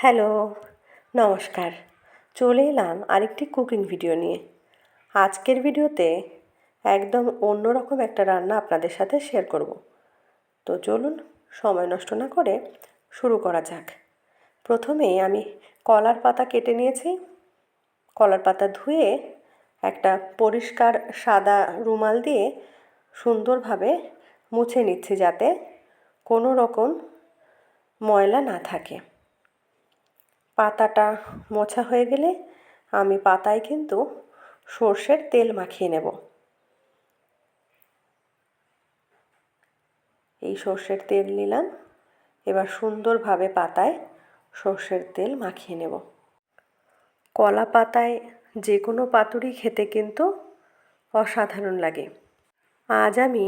Hello, নমস্কার। চলে এলাম আরেকটি কুকিং ভিডিও নিয়ে। আজকের ভিডিওতে একদম অন্যরকম একটা রান্না আপনাদের সাথে শেয়ার করব। তো চলুন সময় নষ্ট না করে শুরু করা যাক। প্রথমে আমি কলার পাতা কেটে নিয়েছি। কলার পাতা ধুয়ে একটা পরিষ্কার সাদা রুমাল দিয়ে সুন্দরভাবে মুছে নিচ্ছি যাতে কোনো রকম ময়লা না থাকে। পাতাটা মোছা হয়ে গেলে আমি পাতায় কিন্তু সর্ষের তেল মাখিয়ে নেব। এই সর্ষের তেল নিলাম, এবার সুন্দরভাবে পাতায় সর্ষের তেল মাখিয়ে নেব। কলা পাতায় যে কোনো পাতুরি খেতে কিন্তু অসাধারণ লাগে। আজ আমি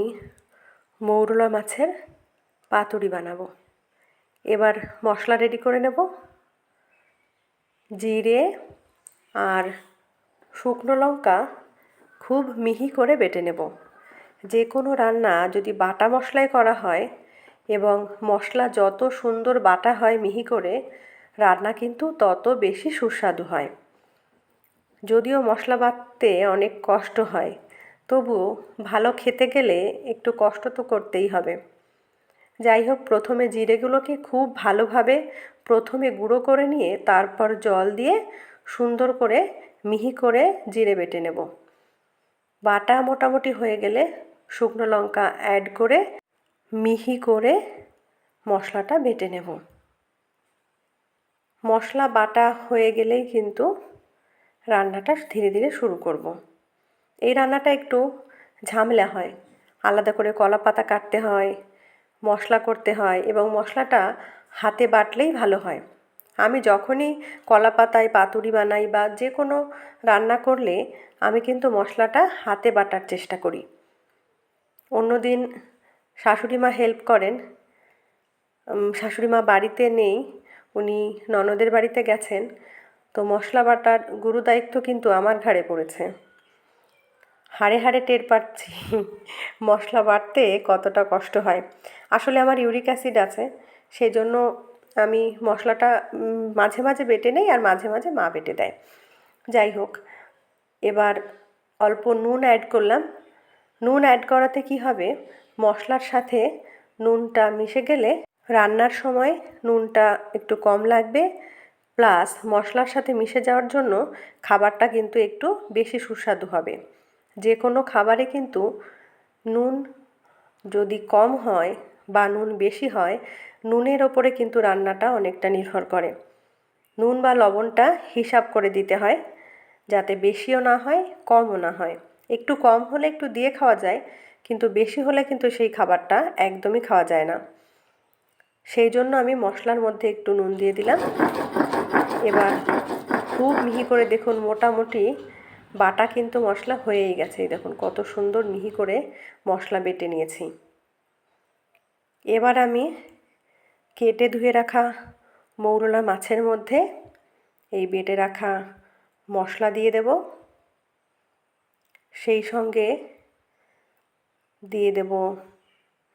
মৌরলা মাছের পাতুরি বানাবো। এবার মশলা রেডি করে নেব। জিরে আর শুকনো লঙ্কা খুব মিহি করে বেটে নেব। যে কোনো রান্না যদি বাটা মশলায় করা হয় এবং মশলা যত সুন্দর বাটা হয় মিহি করে, রান্না কিন্তু তত বেশি সুস্বাদু হয়। যদিও মশলা বাটতে অনেক কষ্ট হয়, তবুও ভালো খেতে গেলে একটু কষ্ট তো করতেই হবে। যাই হোক, প্রথমে জিরেগুলোকে খুব ভালোভাবে প্রথমে গুঁড়ো করে নিয়ে তারপর জল দিয়ে সুন্দর করে মিহি করে জিরে বেটে নেব। বাটা মোটামুটি হয়ে গেলে শুকনো লঙ্কা অ্যাড করে মিহি করে মশলাটা বেটে নেব। মশলা বাটা হয়ে গেলেই কিন্তু রান্নাটা ধীরে ধীরে শুরু করব। এই রান্নাটা একটু ঝামেলা হয়। আলাদা করে কলা পাতা কাটতে হয়, মশলা করতে হয় এবং মশলাটা হাতে বাটলেই ভালো হয়। আমি যখনই কলা পাতায় পাতুরি বানাই বা যে কোনো রান্না করলে আমি কিন্তু মশলাটা হাতে বাটার চেষ্টা করি। অন্যদিন শাশুড়ি মা হেল্প করেন। শাশুড়ি মা বাড়িতে নেই, উনি ননদের বাড়িতে গেছেন। তো মশলা বাটার গুরু দায়িত্ব কিন্তু আমার ঘাড়ে পড়েছে। হাড়ে হাড়ে টের পাচ্ছি মশলা বাটতে কতটা কষ্ট হয়। আসলে আমার ইউরিক অ্যাসিড আছে, সেই জন্য আমি মশলাটা মাঝে মাঝে বেটে নেই আর মাঝে মাঝে মা বেটে দেয়। যাই হোক, এবার অল্প নুন অ্যাড করলাম। নুন অ্যাড করাতে কি হবে, মশলার সাথে নুনটা মিশে গেলে রান্নার সময় নুনটা একটু কম লাগবে, প্লাস মশলার সাথে মিশে যাওয়ার জন্য খাবারটা কিন্তু একটু বেশি সুস্বাদু হবে। যে কোনো খাবারে কিন্তু নুন যদি কম হয় বা নুন বেশি হয়, নুনের ওপরে কিন্তু রান্নাটা অনেকটা নির্ভর করে। নুন বা লবণটা হিসাব করে দিতে হয়, যাতে বেশিও না হয় কমও না হয়। একটু কম হলে একটু দিয়ে খাওয়া যায়, কিন্তু বেশি হলে কিন্তু সেই খাবারটা একদমই খাওয়া যায় না। সেই জন্য আমি মশলার মধ্যে একটু নুন দিয়ে দিলাম। এবার খুব মিহি করে দেখুন, মোটামুটি বাটা কিন্তু মশলা হয়েই গেছে। দেখুন কত সুন্দর মিহি করে মশলা বেটে নিয়েছি। এবার আমি কেটে ধুয়ে রাখা মৌরলা মাছের মধ্যে এই বেটে রাখা মশলা দিয়ে দেব। সেই সঙ্গে দিয়ে দেব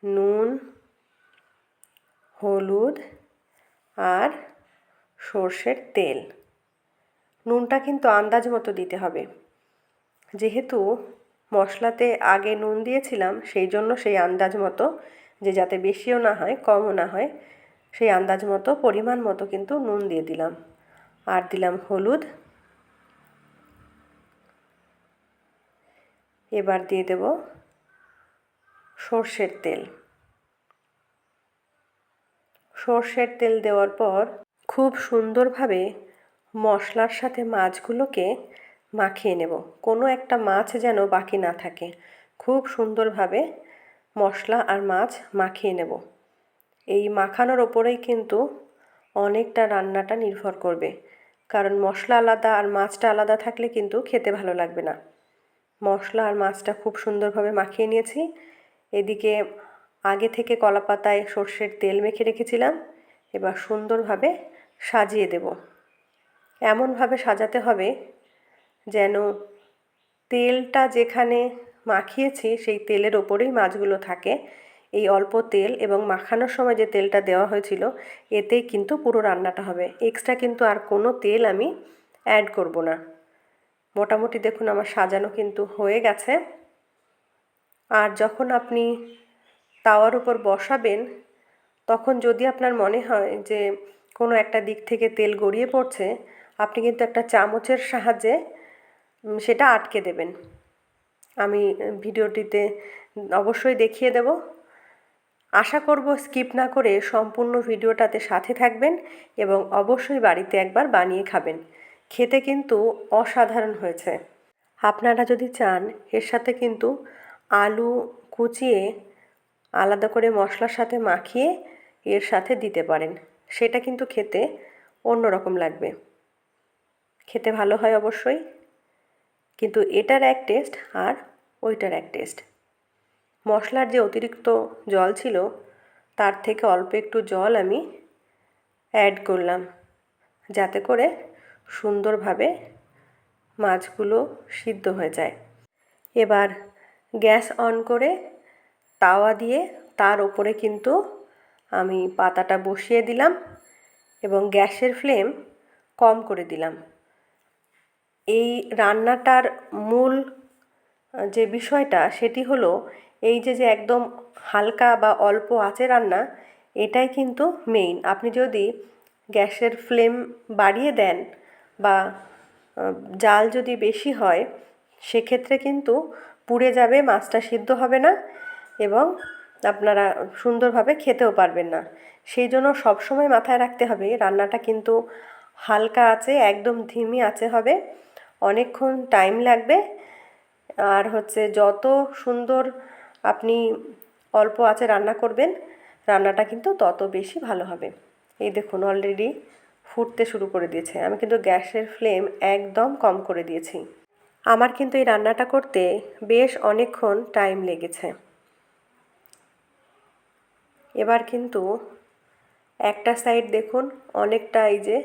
নুন, হলুদ আর সর্ষের তেল। নুনটা কিন্তু আন্দাজ মতো দিতে হবে। যেহেতু মশলাতে আগে নুন দিয়েছিলাম, সেই জন্য সেই আন্দাজ মতো, যে যাতে বেশিও না হয় কমও না হয়, সেই আন্দাজ মতো পরিমাণ মতো কিন্তু নুন দিয়ে দিলাম। আর দিলাম হলুদ। এবার দিয়ে দেব সর্ষের তেল। সর্ষের তেল দেওয়ার পর খুব সুন্দরভাবে মশলার সাথে মাছগুলোকে মাখিয়ে নেব। কোনো একটা মাছ যেন বাকি না থাকে। খুব সুন্দরভাবে মশলা আর মাছ মাখিয়ে নেব। এই মাখানোর ওপরেই কিন্তু অনেকটা রান্নাটা নির্ভর করবে, কারণ মশলা আলাদা আর মাছটা আলাদা থাকলে কিন্তু খেতে ভালো লাগবে না। মশলা আর মাছটা খুব সুন্দরভাবে মাখিয়ে নিয়েছি। এদিকে আগে থেকে কলা পাতায় সর্ষের তেল মেখে রেখেছিলাম। এবার সুন্দরভাবে সাজিয়ে দেব। এমনভাবে সাজাতে হবে যেন তেলটা যেখানে মাখিয়েছি সেই তেলের ওপরেই মাছগুলো থাকে এই অল্প তেল এবং মাখানোর সময় যে তেলটা দেওয়া হয়েছিল এতেই কিন্তু পুরো রান্নাটা হবে। এক্সট্রা কিন্তু আর কোনো তেল আমি অ্যাড করব না। মোটামুটি দেখুন আমার সাজানো কিন্তু হয়ে গেছে। আর যখন আপনি তাওয়ার উপর বসাবেন তখন যদি আপনার মনে হয় যে কোনো একটা দিক থেকে তেল গড়িয়ে পড়ছে, আপনি কিন্তু একটা চামচের সাহায্যে সেটা আটকে দেবেন। আমি ভিডিওটিতে অবশ্যই দেখিয়ে দেব। আশা করব স্কিপ না করে সম্পূর্ণ ভিডিওটাতে সাথে থাকবেন এবং অবশ্যই বাড়িতে একবার বানিয়ে খাবেন। খেতে কিন্তু অসাধারণ হয়েছে। আপনারা যদি চান এর সাথে কিন্তু আলু কুচিয়ে আলাদা করে মশলার সাথে মাখিয়ে এর সাথে দিতে পারেন, সেটা কিন্তু খেতে অন্যরকম লাগবে। খেতে ভালো হয় অবশ্যই, কিন্তু এটার এক টেস্ট আর ওইটার এক টেস্ট। মশলার যে অতিরিক্ত জল ছিল তার থেকে অল্প একটু জল আমি অ্যাড করলাম, যাতে করে সুন্দরভাবে মাছগুলো সিদ্ধ হয়ে যায়। এবার গ্যাস অন করে তাওয়া দিয়ে তার ওপরে কিন্তু আমি পাতাটা বসিয়ে দিলাম এবং গ্যাসের ফ্লেম কম করে দিলাম। এই রান্নাটার মূল যে বিষয়টা সেটি হলো এই যে একদম হালকা বা অল্প আঁচে রান্না, এটাই কিন্তু মেইন। আপনি যদি গ্যাসের ফ্লেম বাড়িয়ে দেন বা জাল যদি বেশি হয় সেক্ষেত্রে কিন্তু পুড়ে যাবে, মাছটা সিদ্ধ হবে না এবং আপনারা সুন্দরভাবে খেতেও পারবেন না। সেই জন্য সবসময় মাথায় রাখতে হবে রান্নাটা কিন্তু হালকা আঁচে, একদম ধিমি আঁচে হবে। অনেকক্ষণ টাইম লাগবে। আর যত সুন্দর আপনি অল্প আঁচে রান্না করবেন রান্নাটা কিন্তু তত বেশি ভালো হবে। এই দেখুন অলরেডি ফুটতে শুরু করে দিয়েছে। আমি কিন্তু গ্যাসের ফ্লেম একদম কম করে দিয়েছি। আমার কিন্তু এই রান্নাটা করতে বেশ অনেকক্ষণ টাইম লেগেছে। এবার কিন্তু একটা সাইড দেখুন অনেকটা এই যে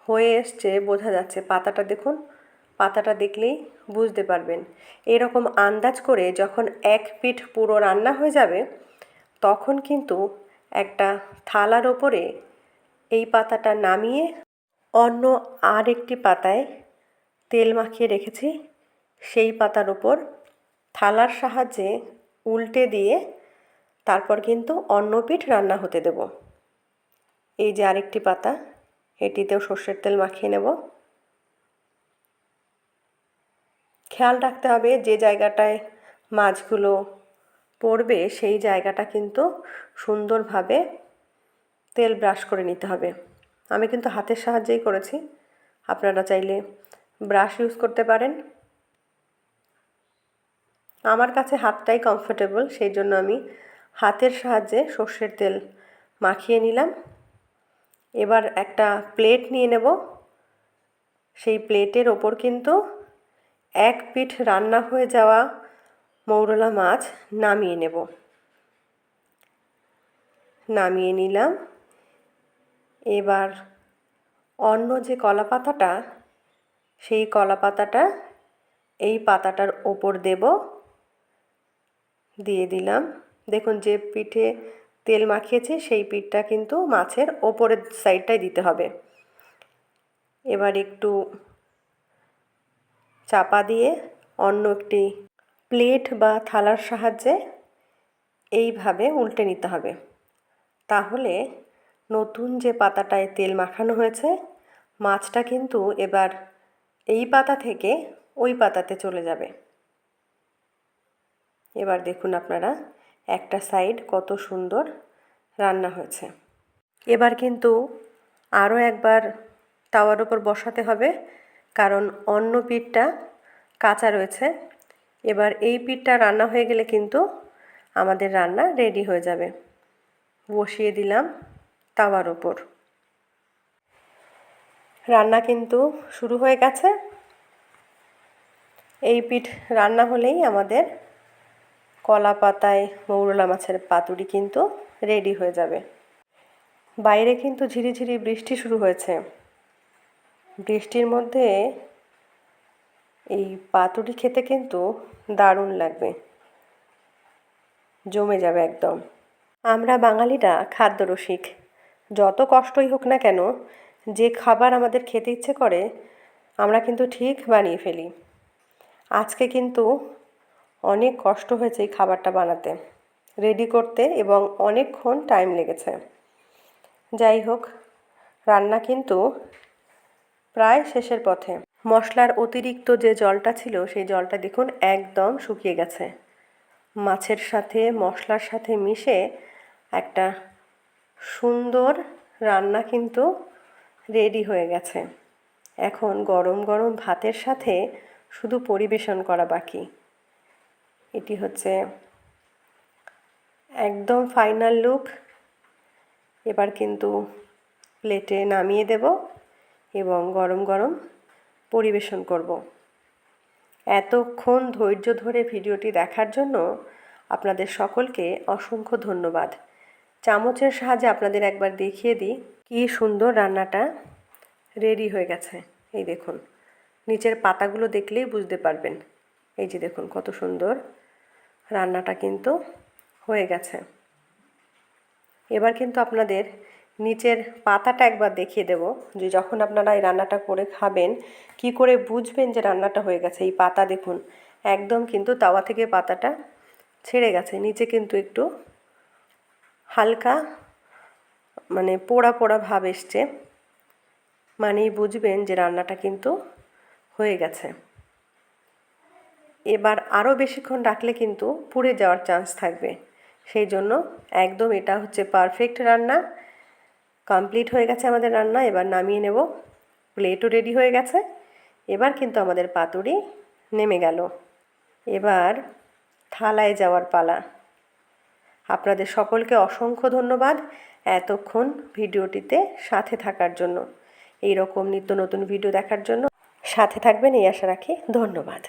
হয়ে এসছে, বোঝা যাচ্ছে। পাতাটা দেখুন, পাতাটা দেখলেই বুঝতে পারবেন। এরকম আন্দাজ করে যখন এক পিঠ পুরো রান্না হয়ে যাবে তখন কিন্তু একটা থালার ওপরে এই পাতাটা নামিয়ে অন্য আর একটি পাতায় তেল মাখিয়ে রেখেছি সেই পাতার ওপর থালার সাহায্যে উল্টে দিয়ে তারপর কিন্তু অন্য পিঠ রান্না হতে দেব। এই যে আরেকটি পাতা, এটিতেও সর্ষের তেল মাখিয়ে নেব। খেয়াল রাখতে হবে যে জায়গাটায় মাছগুলো পড়বে সেই জায়গাটা কিন্তু সুন্দরভাবে তেল ব্রাশ করে নিতে হবে। আমি কিন্তু হাতের সাহায্যেই করেছি, আপনারা চাইলে ব্রাশ ইউজ করতে পারেন। আমার কাছে হাতটাই কমফোর্টেবল, সেই জন্য আমি হাতের সাহায্যে সর্ষের তেল মাখিয়ে নিলাম। এবার একটা প্লেট নিয়ে নেব। সেই প্লেটের ওপর কিন্তু এক পিঠ রান্না হয়ে যাওয়া মৌরলা মাছ নামিয়ে নেব। নামিয়ে নিলাম। এবার অন্য যে কলা পাতাটা, সেই কলা পাতাটা এই পাতাটার ওপর দেব। দিয়ে দিলাম। দেখুন যে পিঠে তেল মাখিয়েছি সেই পিঠটা কিন্তু মাছের ওপরের সাইডটাই দিতে হবে। এবার একটু চাপা দিয়ে অন্য একটি প্লেট বা থালার সাহায্যে এইভাবে উল্টে নিতে হবে। তাহলে নতুন যে পাতাটায় তেল মাখানো হয়েছে মাছটা কিন্তু এবার এই পাতা থেকে ওই পাতাতে চলে যাবে। এবার দেখুন আপনারা একটা সাইড কত সুন্দর রান্না হয়েছে। এবার কিন্তু আরও একবার তাওয়ার উপর বসাতে হবে, কারণ অন্য পিঠটা কাঁচা রয়েছে। এবার এই পিঠটা রান্না হয়ে গেলে কিন্তু আমাদের রান্না রেডি হয়ে যাবে। বসিয়ে দিলাম তাওয়ার উপর। রান্না কিন্তু শুরু হয়ে গেছে। এই পিঠ রান্না হলেই আমাদের কলা পাতায় মৌরলা মাছের পাতুরি কিন্তু রেডি হয়ে যাবে। বাইরে কিন্তু ঝিরিঝিরি বৃষ্টি শুরু হয়েছে। বৃষ্টির মধ্যে এই পাতুরি খেতে কিন্তু দারুণ লাগবে। জমে যাবে একদম। আমরা বাঙালিরা খাদ্যরসিক। যত কষ্টই হোক না কেন, যে খাবার আমাদের খেতে ইচ্ছে করে আমরা কিন্তু ঠিক বানিয়ে ফেলি। আজকে কিন্তু অনেক কষ্ট হয়েছে এই খাবারটা বানাতে, রেডি করতে, এবং অনেকক্ষণ টাইম লেগেছে। যাই হোক, রান্না কিন্তু প্রায় শেষের পথে। মশলার অতিরিক্ত যে জলটা ছিল সেই জলটা দেখুন একদম শুকিয়ে গেছে। মাছের সাথে মশলার সাথে মিশে একটা সুন্দর রান্না কিন্তু রেডি হয়ে গেছে। এখন গরম গরম ভাতের সাথে শুধু পরিবেশন করা বাকি। এটি হচ্ছে একদম ফাইনাল লুক। এবার কিন্তু প্লেটে নামিয়ে দেব এবং গরম গরম পরিবেশন করব। এতক্ষণ ধৈর্য ধরে ভিডিওটি দেখার জন্য আপনাদের সকলকে অসংখ্য ধন্যবাদ। চামচের সাহায্যে আপনাদের একবার দেখিয়ে দিই কী সুন্দর রান্নাটা রেডি হয়ে গেছে। এই দেখুন, নিচের পাতাগুলো দেখলেই বুঝতে পারবেন। এই যে দেখুন কত সুন্দর রান্নাটা কিন্তু হয়ে গেছে। এবার কিন্তু আপনাদের নিচের পাতাটা একবার দেখিয়ে দেব, যে যখন আপনারা এই রান্নাটা করে খাবেন কি করে বুঝবেন যে রান্নাটা হয়ে গেছে। এই পাতা দেখুন একদম কিন্তু তাওয়া থেকে পাতাটা ছেড়ে গেছে, নিচে কিন্তু একটু হালকা পোড়া পোড়া ভাব এসছে, মানেই বুঝবেন যে রান্নাটা কিন্তু হয়ে গেছে। এবার আরও বেশিক্ষণ রাখলে কিন্তু পুড়ে যাওয়ার চান্স থাকবে, সেই জন্য একদম এটা হচ্ছে পারফেক্ট রান্না। কমপ্লিট হয়ে গেছে আমাদের রান্না, এবার নামিয়ে নেব। প্লেটও রেডি হয়ে গেছে। এবার কিন্তু আমাদের পাতুরি নেমে গেল। এবার থালায় যাওয়ার পালা। আপনাদের সকলকে অসংখ্য ধন্যবাদ এতক্ষণ ভিডিওটিতে সাথে থাকার জন্য। এই রকম নিত্য নতুন ভিডিও দেখার জন্য সাথে থাকবেন এই আশা রাখি। ধন্যবাদ।